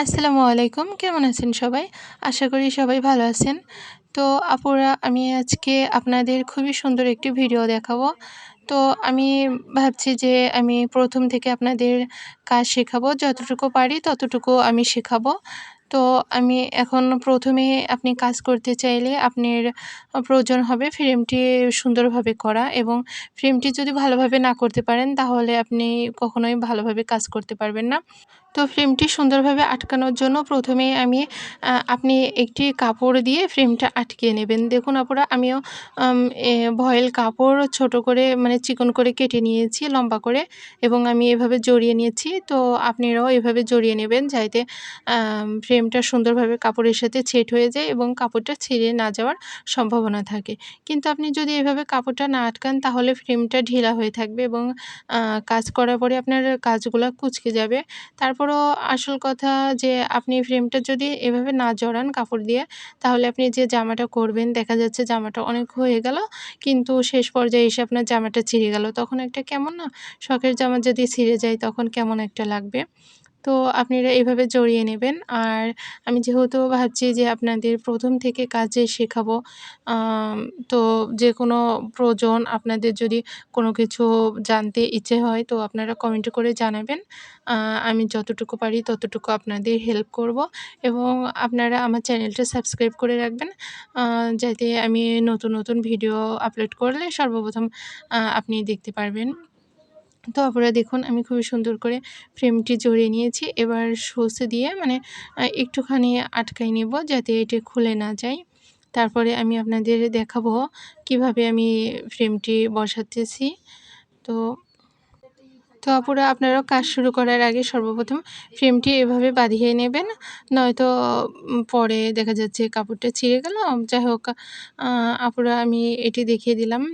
আসসালামু আলাইকুম। কেমন আছেন সবাই? আশা করি সবাই ভালো আছেন। তো আপুরা আমি আজকে আপনাদের খুবই সুন্দর একটি ভিডিও দেখাবো। তো আমি ভাবছি যে আমি ১ম থেকে আপনাদের কাজ শেখাবো। যতটুকু পারি ততটুকু আমি শেখাবো। তো আমি এখন ১ম এ আপনি কাজ করতে চাইলে আপনার প্রয়োজন হবে ফ্রেমটি সুন্দরভাবে করা এবং ফ্রেমটি যদি ভালোভাবে না করতে পারেন তাহলে আপনি কখনোই ভালোভাবে কাজ করতে পারবেন না। তো ফ্রেমটি সুন্দরভাবে আটকানোর জন্য ১ম এই আপনি একটি কাপড় দিয়ে ফ্রেমটা আটকিয়ে নেবেন। দেখুন আপুরা আমিও আম এ ভয়েল কাপড় ছোট করে মানে চিকন করে কেটে নিয়েছি লম্বা করে এবং আমি এভাবে জড়িয়ে নিয়েছি। তো আপনারাও এভাবে জড়িয়ে নেবেন যাতে ফ্রেমটা সুন্দরভাবে কাপড়ের সাথে সেট হয়ে যায় এবং কাপড়টা ছিঁড়ে না যাওয়ার সম্ভাবনা থাকে। কিন্তু আপনি যদি এভাবে কাপড়টা না আটকান তাহলে ফ্রেমটা ঢিলা হয়ে থাকবে এবং কাজ করার পরে আপনার কাজগুলা কুঁচকে যাবে। তারপরও আসল কথা যে আপনি ফ্রেমটা যদি এভাবে না জড়ান কাপড় দিয়ে তাহলে আপনি যে জামাটা করবেন দেখা যাচ্ছে জামাটা অনেক হয়ে গেল কিন্তু শেষ পর্যায়ে এসে আপনার জামাটা ছিঁড়ে গেল। তখন একটা কেমন না শখের জামা যদি ছিঁড়ে যায় তখন কেমন একটা লাগবে। তো আপনারা এভাবে জড়িয়ে নেবেন। আর আমি যেহেতু ভাবছি যে আপনাদের ১ম থেকে কাজে শেখাবো, আম তো যেকোনো প্রয়োজন আপনাদের যদি কোনো কিছু জানতে ইচ্ছে হয় তো আপনারা কমেন্ট করে জানাবেন। আ আমি যতটুকু পারি ততটুকু আপনাদের হেল্প করব এবং আপনারা আমার চ্যানেলটা সাবস্ক্রাইব করে রাখবেন যাতে আমি নতুন ভিডিও আপলোড করলে সর্বপ্রথম আপনি দেখতে পারবেন। তো আপনারা দেখুন আমি খুবই সুন্দর করে ফ্রেমটি জড়িয়ে নিয়েছি। এবার সুচ দিয়ে মানে একটুখানি আটকাই নেব যাতে এটা খুলে না যায়। তারপরে আমি আপনাদের দেখাবো কিভাবে আমি ফ্রেমটি বসাতেছি। তো তো আপুরা আপনারাও কাজ শুরু করার আগে সর্বপ্রথম ফ্রেমটি এভাবে বাঁধিয়ে নেবেন। নয়তো পরে দেখা যাচ্ছে কাপড়টা ছিঁড়ে গেল। যাই হোক আপুরা আমি এটি দেখিয়ে দিলাম।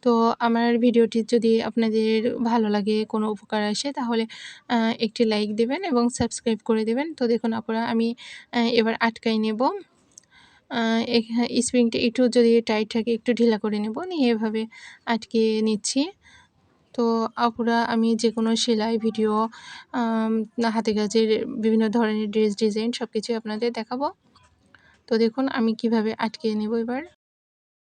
তো আমার ভিডিওটি যদি আপনাদের ভালো লাগে, কোনো উপকার আসে তাহলে একটি লাইক দিবেন এবং সাবস্ক্রাইব করে দিবেন। তো দেখুন আপুরা আমি এবার আটকাই নেব। স্প্রিংটা একটু যদি টাইট থাকে একটু ঢিলা করে নেব। নিয়ে এভাবে আটকে নিচ্ছি। তো আপুরা আমি যেকোনো সেলাই ভিডিও, হাতে কাজের বিভিন্ন ধরনের ড্রেস ডিজাইন সবকিছুই আপনাদের দেখাবো। তো দেখুন আমি কিভাবে আটকিয়ে নেব এবার।